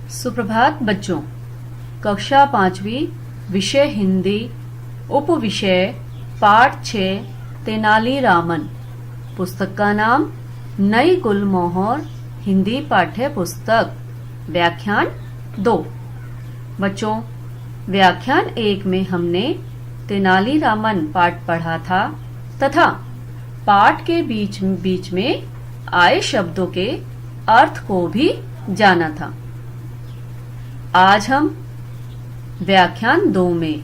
सुप्रभात बच्चों। कक्षा 5वीं विषय हिंदी उप विषय पाठ 6 तेनालीरामन। पुस्तक का नाम नई गुलमोहर हिंदी पाठ्य पुस्तक। व्याख्यान 2। बच्चों, व्याख्यान 1 में हमने तेनालीरामन पाठ पढ़ा था तथा पाठ के बीच बीच में आए शब्दों के अर्थ को भी जाना था। आज हम व्याख्यान 2 में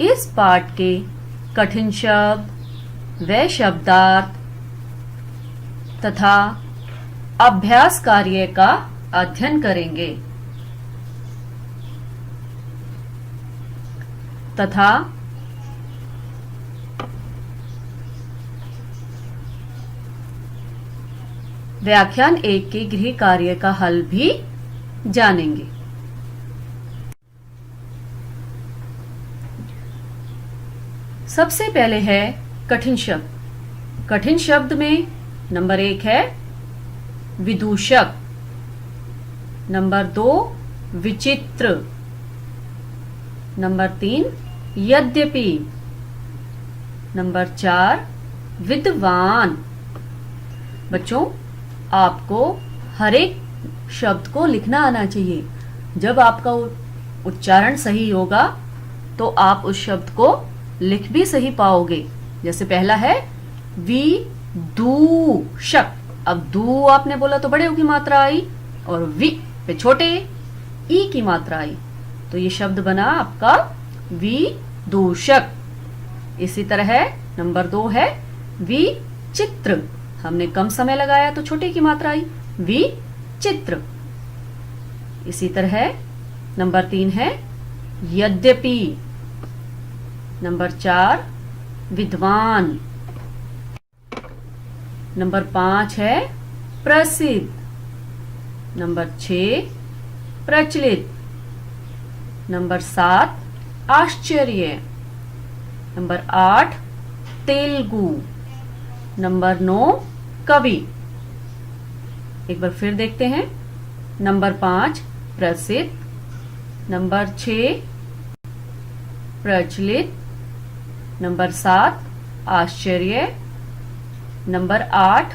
इस पाठ के कठिन शब्द व शब्दार्थ तथा अभ्यास कार्य का अध्ययन करेंगे तथा व्याख्यान 1 के गृह कार्य का हल भी जानेंगे। सबसे पहले है कठिन शब्द। कठिन शब्द में नंबर 1 है विदूषक, नंबर 2 विचित्र, नंबर 3 यद्यपि, नंबर 4 विद्वान। बच्चों, आपको हर एक शब्द को लिखना आना चाहिए। जब आपका उच्चारण सही होगा तो आप उस शब्द को लिख भी सही पाओगे। जैसे पहला है विदूषक। अब दू आपने बोला तो बड़े ऊ की मात्रा आई और वि पे छोटे ई की मात्रा आई, तो ये शब्द बना आपका विदूषक। इसी तरह है नंबर 2 है विचित्र। हमने कम समय लगाया तो छोटे की मात्रा आई विचित्र। इसी तरह नंबर 3 है यद्यपि, नंबर 4 विद्वान, नंबर 5 है प्रसिद्ध, नंबर 6 प्रचलित, नंबर 7 आश्चर्य, नंबर 8 तेलुगु, नंबर 9 कवि। एक बार फिर देखते हैं। नंबर 5 प्रसिद्ध, नंबर 6 प्रचलित, नंबर 7 आश्चर्य, नंबर 8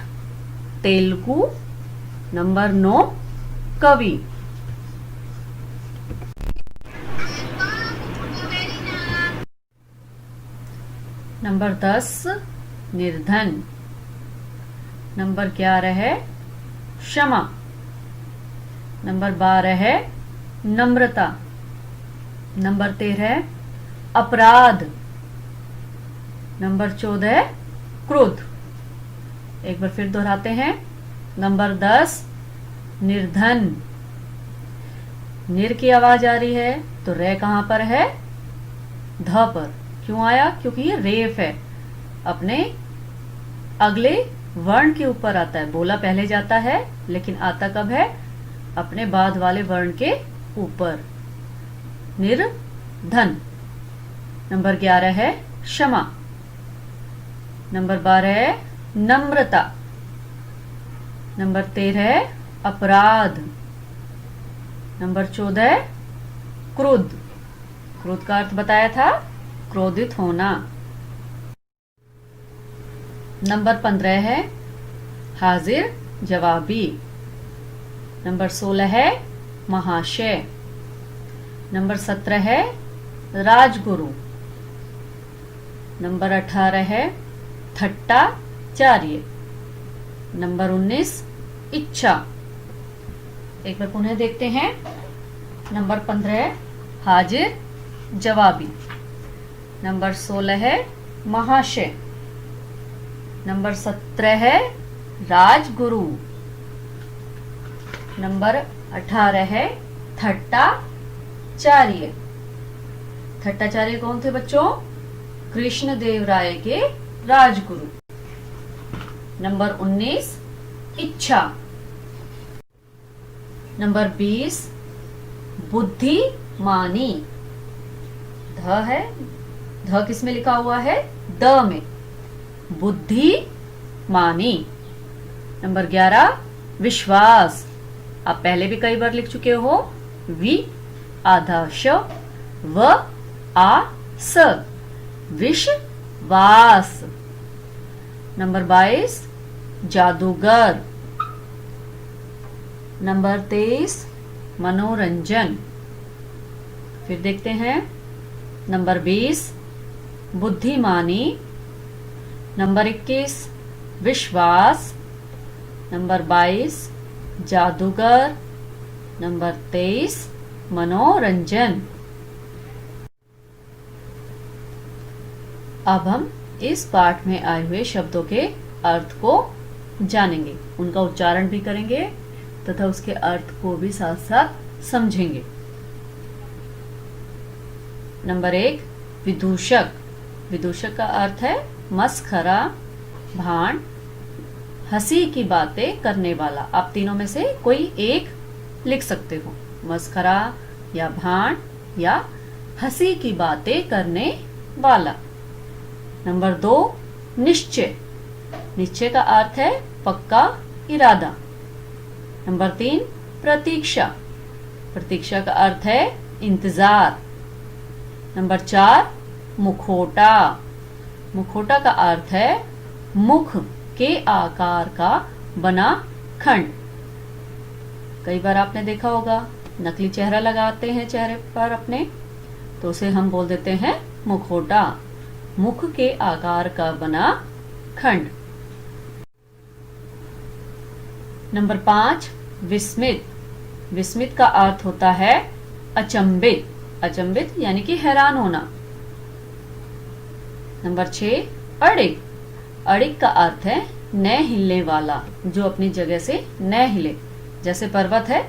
तेलुगु, नंबर 9 कवि। नंबर 10 निर्धन, नंबर 11 है क्षमा, नंबर 12 है नम्रता, नंबर 13 अपराध, नंबर 14 क्रोध। एक बार फिर दोहराते हैं। नंबर 10 निर्धन। निर की आवाज आ रही है तो रे कहां पर है? ध पर। क्यों आया? क्योंकि ये रेफ है, अपने अगले वर्ण के ऊपर आता है। बोला पहले जाता है लेकिन आता कब है? अपने बाद वाले वर्ण के ऊपर। निर्धन। नंबर 11 है क्षमा, नंबर 12 है नम्रता, नंबर 13 है अपराध, नंबर 14 है क्रोध। क्रोध का अर्थ बताया था क्रोधित होना। नंबर 15 है हाजिर जवाबी, नंबर 16 है महाशय, नंबर 17 है राजगुरु, नंबर 18 है थट्टाचार्य, नंबर 19 इच्छा। एक बार पुनः देखते हैं। नंबर 15 हाजिर जवाबी, नंबर 16 है महाशय, नंबर 17 है राजगुरु, नंबर 18 है थट्टाचार्य। थट्टाचार्य कौन थे बच्चों? कृष्ण देव राय के राजगुरु। नंबर 19 इच्छा, नंबर 20 बुद्धिमानी। ध है, ध किस में लिखा हुआ है? द में। बुद्धिमानी। नंबर 11 विश्वास। आप पहले भी कई बार लिख चुके हो वि आधा श व आ स विश्वास। नंबर 22 जादूगर। नंबर 23 मनोरंजन। फिर देखते हैं नंबर 20 बुद्धिमानी। नंबर 21 विश्वास। नंबर 22 जादूगर। नंबर 23 मनोरंजन। अब हम इस पाठ में आए हुए शब्दों के अर्थ को जानेंगे, उनका उच्चारण भी करेंगे तथा उसके अर्थ को भी साथ साथ समझेंगे। नंबर 1 विदूषक। विदूषक का अर्थ है मस्खरा, भाण, हंसी की बातें करने वाला। आप तीनों में से कोई एक लिख सकते हो, मस्खरा या भाण या हंसी की बातें करने वाला। नंबर 2 निश्चय। निश्चय का अर्थ है पक्का इरादा। नंबर 3 प्रतीक्षा। प्रतीक्षा का अर्थ है इंतजार। नंबर 4 मुखौटा। मुखौटा का अर्थ है मुख के आकार का बना खंड। कई बार आपने देखा होगा नकली चेहरा लगाते हैं चेहरे पर अपने, तो उसे हम बोल देते हैं मुखौटा, मुख के आकार का बना खंड। नंबर 5 विस्मित। विस्मित का अर्थ होता है अचंभित। अचंभित यानी कि हैरान होना। नंबर 6 अड़िग। अड़िग का अर्थ है न हिलने वाला, जो अपनी जगह से न हिले। जैसे पर्वत है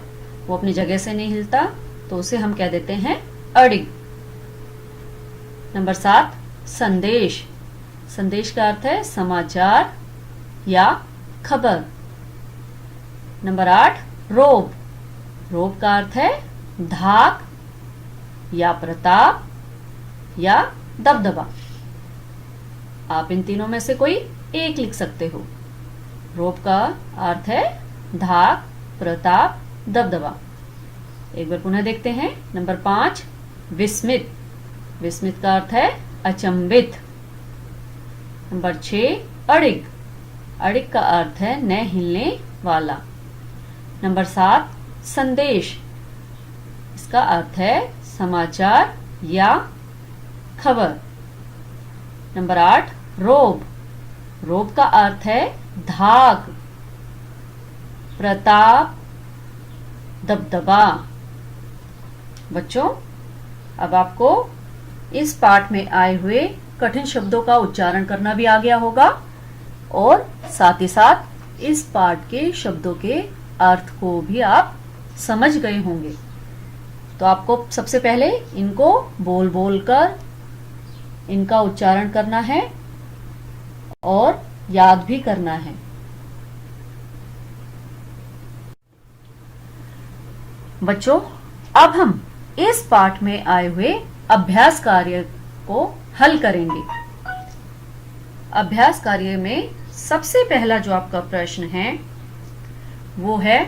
वो अपनी जगह से नहीं हिलता, तो उसे हम कह देते हैं अड़िग। नंबर 7 संदेश। संदेश का अर्थ है समाचार या खबर। नंबर 8 रोब। रोब का अर्थ है धाक या प्रताप या दबदबा। आप इन तीनों में से कोई एक लिख सकते हो। रोब का अर्थ है धाक, प्रताप, दबदबा। एक बार पुनः देखते हैं। नंबर 5 विस्मित। विस्मित का अर्थ है अचंभित। नंबर 6 अड़िग। अड़िग का अर्थ है न हिलने वाला। नंबर 7 संदेश। इसका अर्थ है समाचार या खबर। नंबर 8 रोब। रोब का अर्थ है धाक, प्रताप, दबदबा। बच्चों, अब आपको इस पाठ में आए हुए कठिन शब्दों का उच्चारण करना भी आ गया होगा और साथ ही साथ इस पाठ के शब्दों के अर्थ को भी आप समझ गए होंगे। तो आपको सबसे पहले इनको बोल बोल कर इनका उच्चारण करना है और याद भी करना है। बच्चों, अब हम इस पाठ में आए हुए अभ्यास कार्य को हल करेंगे। अभ्यास कार्य में सबसे पहला जो आपका प्रश्न है वो है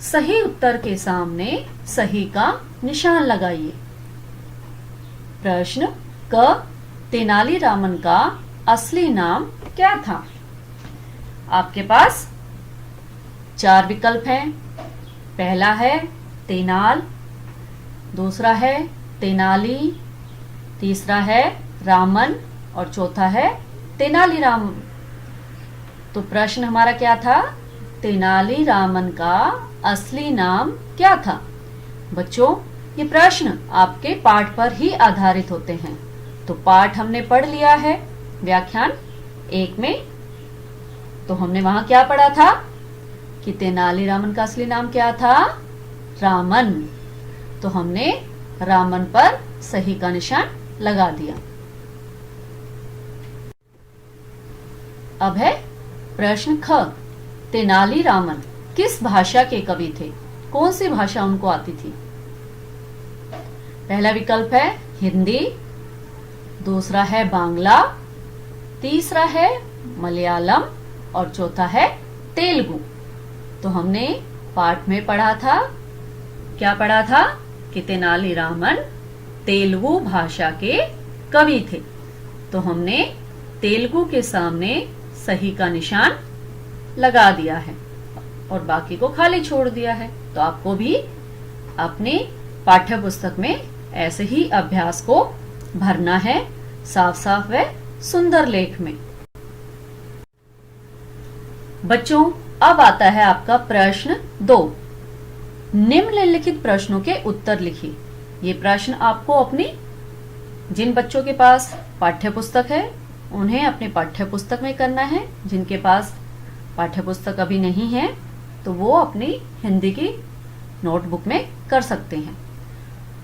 सही उत्तर के सामने सही का निशान लगाइए। प्रश्न क तेनालीरामन का असली नाम क्या था? आपके पास 4 विकल्प हैं। पहला है तेनाल, दूसरा है तेनाली, तीसरा है रामन और चौथा है तेनालीराम। तो प्रश्न हमारा क्या था? तेनालीरामन का असली नाम क्या था? बच्चों, ये प्रश्न आपके पाठ पर ही आधारित होते हैं। तो पाठ हमने पढ़ लिया है व्याख्यान 1 में। तो हमने वहां क्या पढ़ा था कि तेनालीरामन का असली नाम क्या था? रामन। तो हमने रामन पर सही का निशान लगा दिया। अब है प्रश्न ख। तेनालीरामन किस भाषा के कवि थे? कौन सी भाषा उनको आती थी? पहला विकल्प है हिंदी, दूसरा है बांग्ला, तीसरा है मलयालम और चौथा है तेलुगु। तो हमने पाठ में पढ़ा था क्या पढ़ा था कि तेनालीरामन तेलुगु भाषा के कवि थे। तो हमने तेलुगु के सामने सही का निशान लगा दिया है और बाकी को खाली छोड़ दिया है। तो आपको भी अपने पाठ्य पुस्तक में ऐसे ही अभ्यास को भरना है, साफ साफ व सुंदर लेख में। बच्चों, अब आता है आपका प्रश्न 2। निम्नलिखित प्रश्नों के उत्तर लिखिए। ये प्रश्न आपको अपनी, जिन बच्चों के पास पाठ्य पुस्तक है उन्हें अपने पाठ्य पुस्तक में करना है। जिनके पास पाठ्य पुस्तक अभी नहीं है तो वो अपनी हिंदी की नोटबुक में कर सकते हैं।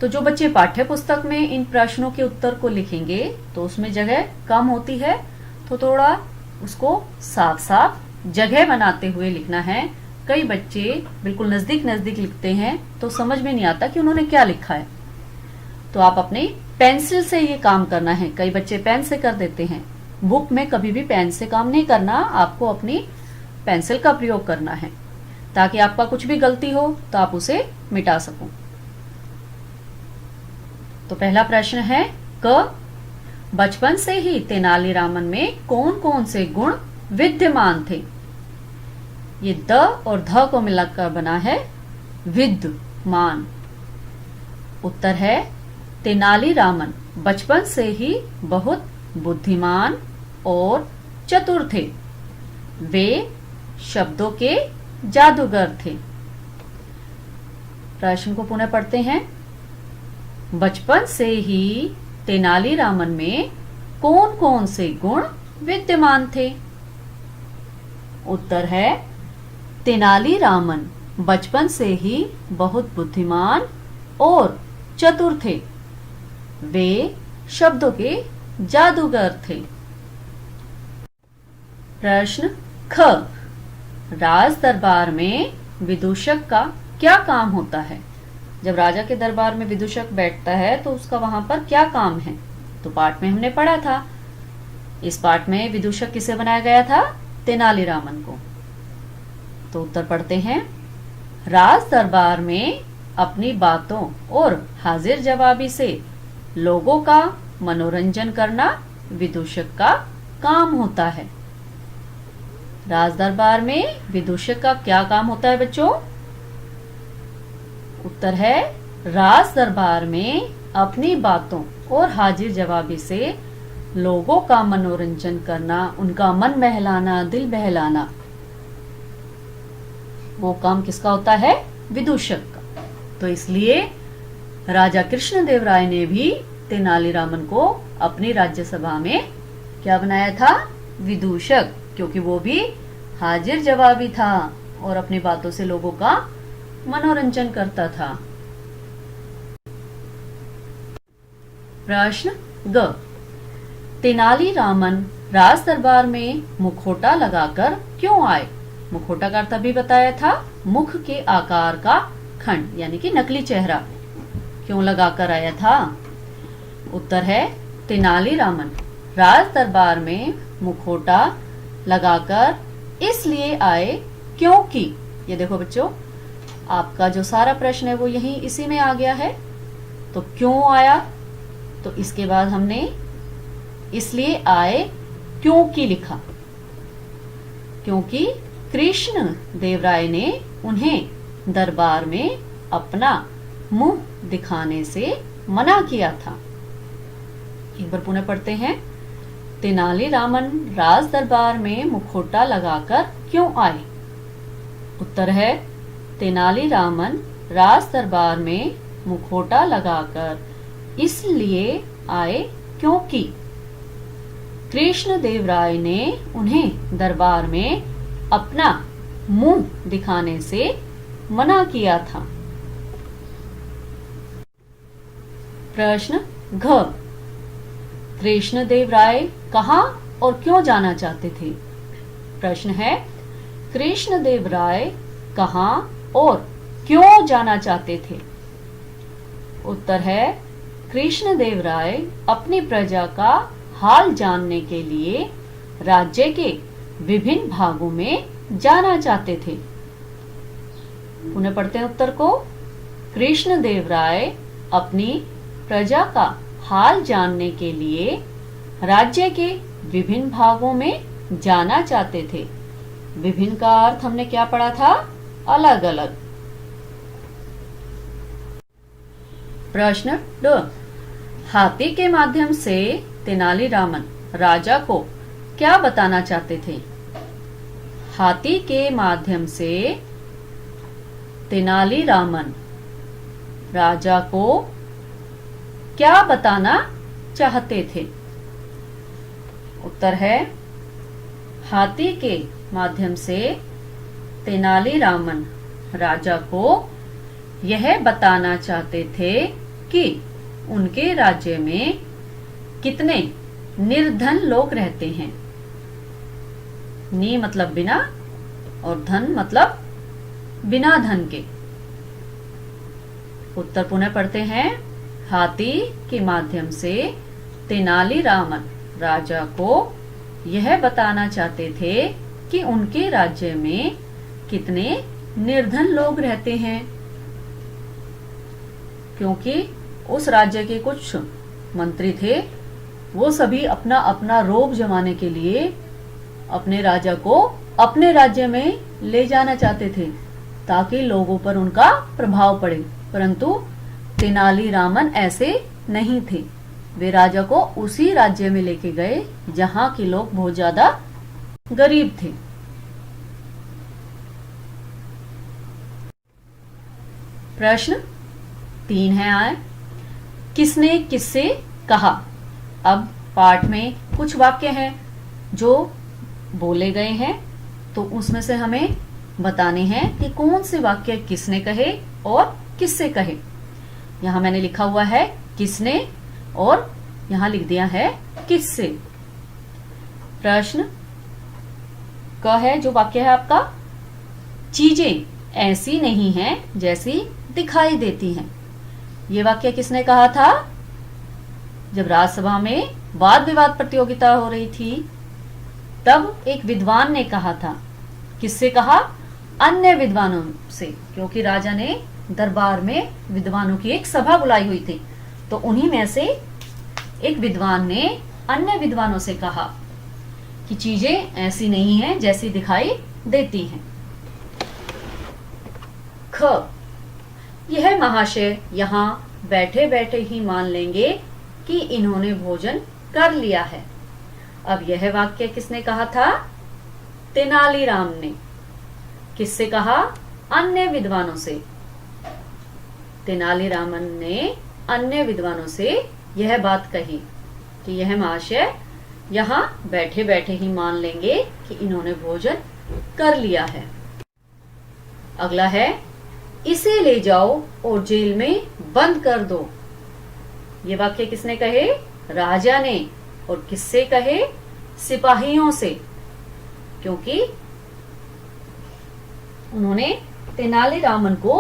तो जो बच्चे पाठ्य पुस्तक में इन प्रश्नों के उत्तर को लिखेंगे तो उसमें जगह कम होती है, तो थोड़ा उसको साफ साफ जगह बनाते हुए लिखना है। कई बच्चे बिल्कुल नजदीक नजदीक लिखते हैं तो समझ में नहीं आता कि उन्होंने क्या लिखा है। तो आप अपने पेंसिल से ये काम करना है। कई बच्चे पेन से कर देते हैं। बुक में कभी भी पेन से काम नहीं करना, आपको अपनी पेंसिल का प्रयोग करना है ताकि आपका कुछ भी गलती हो तो आप उसे मिटा सको। तो पहला प्रश्न है क, बचपन से ही तेनालीरामन में कौन कौन से गुण विद्यमान थे। ये द और ध को मिलाकर बना है विद्यमान। उत्तर है तेनालीरामन बचपन से ही बहुत बुद्धिमान और चतुर थे। वे शब्दों के जादूगर थे। प्रश्न को पुनः पढ़ते हैं। बचपन से ही तेनालीरामन में कौन कौन से गुण विद्यमान थे। उत्तर है तेनालीरामन बचपन से ही बहुत बुद्धिमान और चतुर थे। वे शब्दों के जादूगर थे। प्रश्न ख, राज दरबार में विदूषक का क्या काम होता है। जब राजा के दरबार में विदूषक बैठता है तो उसका वहां पर क्या काम है। तो पाठ में हमने पढ़ा था। इस पाठ में विदूषक किसे बनाया गया था, तेनालीरामन को। तो उत्तर पढ़ते हैं। राज दरबार में अपनी बातों और हाजिर जवाबी से लोगों का मनोरंजन करना विदूषक का काम होता है। राज दरबार में विदूषक का क्या काम होता है बच्चों। उत्तर है राज दरबार में अपनी बातों और हाजिर जवाबी से लोगों का मनोरंजन करना, उनका मन बहलाना, दिल बहलाना, वो काम किसका होता है, विदूषक का। तो इसलिए राजा कृष्णदेव राय ने भी तेनालीरामन को अपनी राज्यसभा में क्या बनाया था, विदूषक, क्योंकि वो भी हाजिर जवाबी था और अपनी बातों से लोगों का मनोरंजन करता था। प्रश्न ग, तेनालीरामन राज दरबार में मुखौटा लगाकर क्यों आए। मुखौटा का अर्थ अभी बताया था, मुख के आकार का खंड यानी कि नकली चेहरा क्यों लगाकर आया था। उत्तर है तेनालीरामन राज दरबार में मुखौटा लगाकर इसलिए आए क्योंकि, ये देखो बच्चों आपका जो सारा प्रश्न है वो यही इसी में आ गया है। तो क्यों आया, तो इसके बाद हमने इसलिए आए क्योंकि लिखा, क्योंकि कृष्ण देव राय ने उन्हें दरबार में अपना मुंह दिखाने से मना किया था। एक बार पुनः पढ़ते हैं। तेनालीरामन राज दरबार में मुखौटा लगाकर क्यों आए। उत्तर है तेनालीरामन राज दरबार में मुखौटा लगाकर इसलिए आए क्योंकि कृष्ण देव राय ने उन्हें दरबार में अपना मुंह दिखाने से मना किया था। प्रश्न घ, कृष्ण देव राय कहाँ और क्यों जाना चाहते थे। प्रश्न है कृष्ण देव राय कहाँ और क्यों जाना चाहते थे। उत्तर है कृष्ण देव राय अपनी प्रजा का हाल जानने के लिए राज्य के विभिन्न भागों में जाना चाहते थे। पुनः पढ़ते हैं उत्तर को। कृष्णदेवराय अपनी प्रजा का हाल जानने के लिए राज्य के विभिन्न भागों में जाना चाहते थे। विभिन्न का अर्थ हमने क्या पढ़ा था? अलग अलग। प्रश्न 2, हाथी के माध्यम से तेनालीरामन राजा को क्या बताना चाहते थे? हाथी के माध्यम से तेनालीरामन राजा को क्या बताना चाहते थे? उत्तर है, हाथी के माध्यम से तेनालीरामन राजा को यह बताना चाहते थे कि उनके राज्य में कितने निर्धन लोग रहते हैं। नी मतलब बिना और धन मतलब बिना धन के। उत्तर पुनः पढ़ते हैं, हाथी के माध्यम से तेनालीरामन राजा को यह बताना चाहते थे कि उनके राज्य में कितने निर्धन लोग रहते हैं, क्योंकि उस राज्य के कुछ मंत्री थे, वो सभी अपना अपना रोब जमाने के लिए अपने राजा को अपने राज्य में ले जाना चाहते थे ताकि लोगों पर उनका प्रभाव पड़े, परंतु तेनालीरामन ऐसे नहीं थे। वे राजा को उसी राज्य में लेके गए जहां के लोग बहुत ज्यादा गरीब थे। प्रश्न 3 है आए, किसने किससे कहा? अब पाठ में कुछ वाक्य हैं जो बोले गए हैं, तो उसमें से हमें बताने हैं कि कौन से वाक्य किसने कहे और किससे कहे। यहां मैंने लिखा हुआ है किसने और यहां लिख दिया है किससे। प्रश्न क है जो वाक्य है आपका, चीजें ऐसी नहीं हैं जैसी दिखाई देती हैं। ये वाक्य किसने कहा था? जब राज्यसभा में वाद विवाद प्रतियोगिता हो रही थी तब एक विद्वान ने कहा था। किससे कहा? अन्य विद्वानों से, क्योंकि राजा ने दरबार में विद्वानों की एक सभा बुलाई हुई थी, तो उन्हीं में से एक विद्वान ने अन्य विद्वानों से कहा कि चीजें ऐसी नहीं हैं जैसी दिखाई देती हैं। ख, यह महाशय यहाँ बैठे बैठे ही मान लेंगे कि इन्होंने भोजन कर लिया है। अब यह वाक्य किसने कहा था? तेनालीराम ने। किससे कहा? अन्य विद्वानों से। तेनालीरामन ने अन्य विद्वानों से यह बात कही कि यह महाशय यहाँ बैठे बैठे ही मान लेंगे कि इन्होंने भोजन कर लिया है। अगला है, इसे ले जाओ और जेल में बंद कर दो। ये वाक्य किसने कहे? राजा ने। और किससे कहे? सिपाहियों से, क्योंकि उन्होंने तेनालीरामन को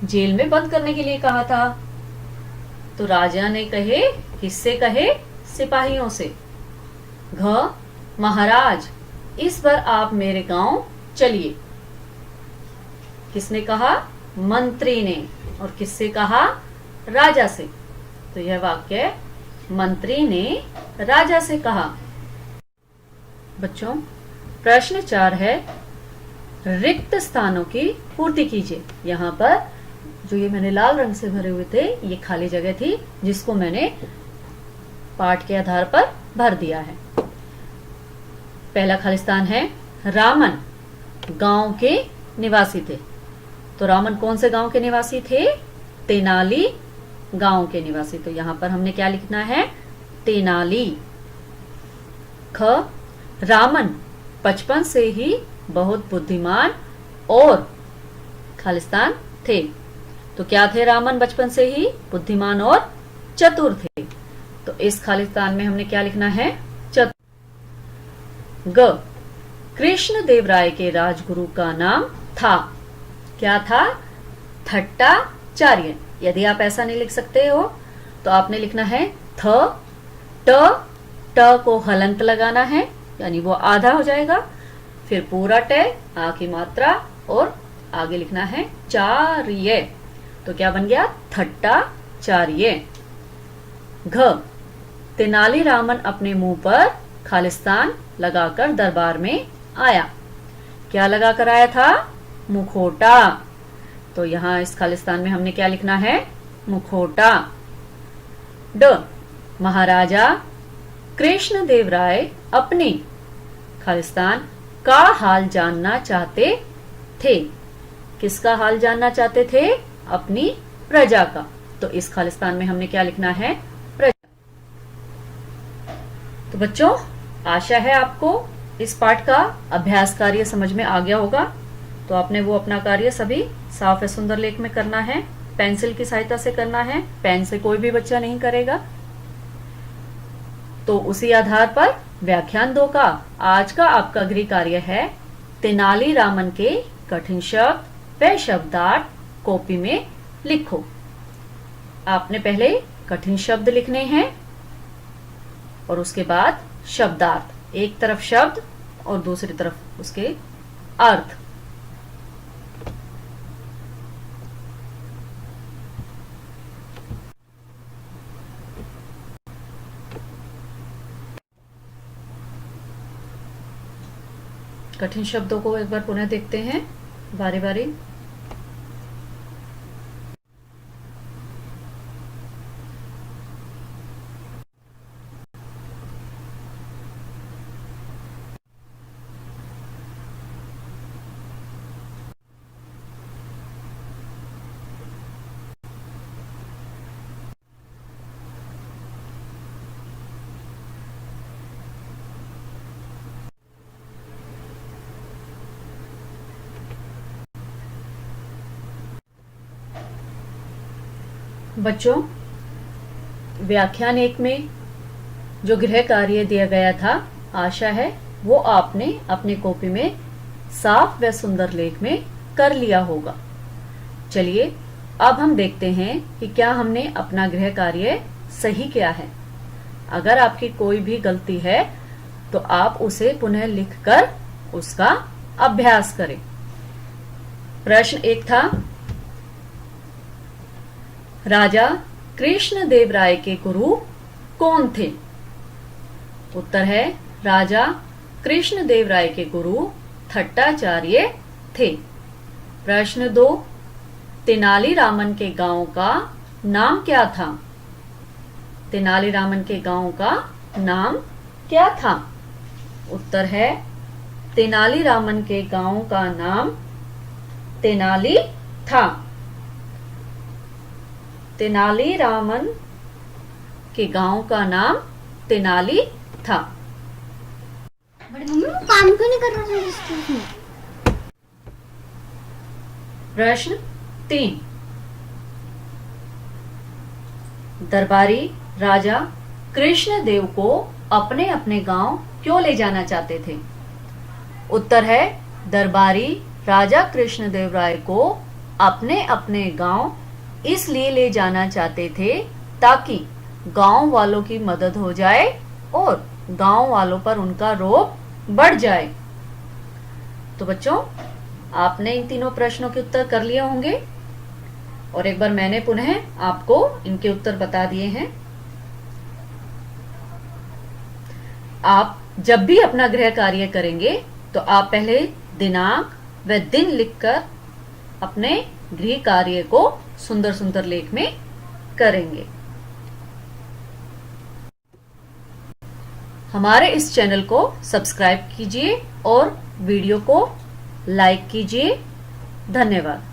जेल में बंद करने के लिए कहा था। तो राजा ने कहे, किससे कहे? सिपाहियों से। घ, महाराज इस बार आप मेरे गांव चलिए। किसने कहा? मंत्री ने। और किससे कहा? राजा से। तो यह वाक्य मंत्री ने राजा से कहा। बच्चों, प्रश्न 4 है, रिक्त स्थानों की पूर्ति कीजिए। यहाँ पर जो ये मैंने लाल रंग से भरे हुए थे, ये खाली जगह थी जिसको मैंने पाठ के आधार पर भर दिया है। पहला खाली स्थान है, रामन गांव के निवासी थे। तो रामन कौन से गांव के निवासी थे? तेनाली गांव के निवासी। तो यहां पर हमने क्या लिखना है? तेनाली। ख, रामन बचपन से ही बहुत बुद्धिमान और खालिस्तान थे। तो क्या थे रामन? बचपन से ही बुद्धिमान और चतुर थे। तो इस खालिस्तान में हमने क्या लिखना है? चतुर। ग, कृष्णदेवराय के राजगुरु का नाम था। क्या था? थट्टाचार्य। यदि आप ऐसा नहीं लिख सकते हो तो आपने लिखना है थ, ट, ट को हलंत लगाना है, यानी वो आधा हो जाएगा। फिर पूरा ट, आ की मात्रा और आगे लिखना है चार्य, तो क्या बन गया थट्टाचार्य। घ, तेनालीरामन अपने मुंह पर खालिस्तान लगाकर दरबार में आया। क्या लगाकर आया था? मुखोटा। तो यहां इस खालिस्तान में हमने क्या लिखना है? मुखोटा। ड, महाराजा कृष्णदेवराय अपने खालिस्तान का हाल जानना चाहते थे। किसका हाल जानना चाहते थे? अपनी प्रजा का। तो इस खालिस्तान में हमने क्या लिखना है? प्रजा। तो बच्चों, आशा है आपको इस पाठ का अभ्यास कार्य समझ में आ गया होगा। तो आपने वो अपना कार्य सभी साफ व सुंदर लेख में करना है, पेंसिल की सहायता से करना है, पेन से कोई भी बच्चा नहीं करेगा। तो उसी आधार पर व्याख्यान 2 का आज का आपका गृह कार्य है तेनालीरामन के कठिन शब्द व शब्दार्थ कॉपी में लिखो। आपने पहले कठिन शब्द लिखने हैं और उसके बाद शब्दार्थ, एक तरफ शब्द और दूसरी तरफ उसके अर्थ। कठिन शब्दों को एक बार पुनः देखते हैं बारी बारी। बच्चों, व्याख्यान 1 में जो गृह कार्य दिया गया था, आशा है वो आपने अपनी कॉपी में साफ व सुंदर लेख में कर लिया होगा। चलिए अब हम देखते हैं कि क्या हमने अपना गृह कार्य सही किया है। अगर आपकी कोई भी गलती है तो आप उसे पुनः लिखकर उसका अभ्यास करें। प्रश्न 1 था, राजा कृष्णदेवराय के गुरु कौन थे? उत्तर है राजा कृष्णदेवराय के गुरु थट्टाचार्य थे। प्रश्न 2, तेनालीरामन के गांव का नाम क्या था? तेनालीरामन के गांव का नाम क्या था? उत्तर है तेनालीरामन के गांव का नाम तेनाली था। तेनालीरामन के गांव का नाम तेनाली था। बड़े मम्मी वो काम क्यों नहीं कर रहा है? प्रश्न 3, दरबारी राजा कृष्णदेव को अपने अपने गांव क्यों ले जाना चाहते थे? उत्तर है दरबारी राजा कृष्णदेवराय को अपने अपने गांव इसलिए ले जाना चाहते थे ताकि गांव वालों की मदद हो जाए और गांव वालों पर उनका रोब बढ़ जाए। तो बच्चों, आपने इन तीनों प्रश्नों के उत्तर कर लिए होंगे और एक बार मैंने पुनः आपको इनके उत्तर बता दिए हैं। आप जब भी अपना गृह कार्य करेंगे तो आप पहले दिनांक व दिन लिखकर अपने गृह कार्य को सुंदर सुंदर लेख में करेंगे। हमारे इस चैनल को सब्सक्राइब कीजिए और वीडियो को लाइक कीजिए। धन्यवाद।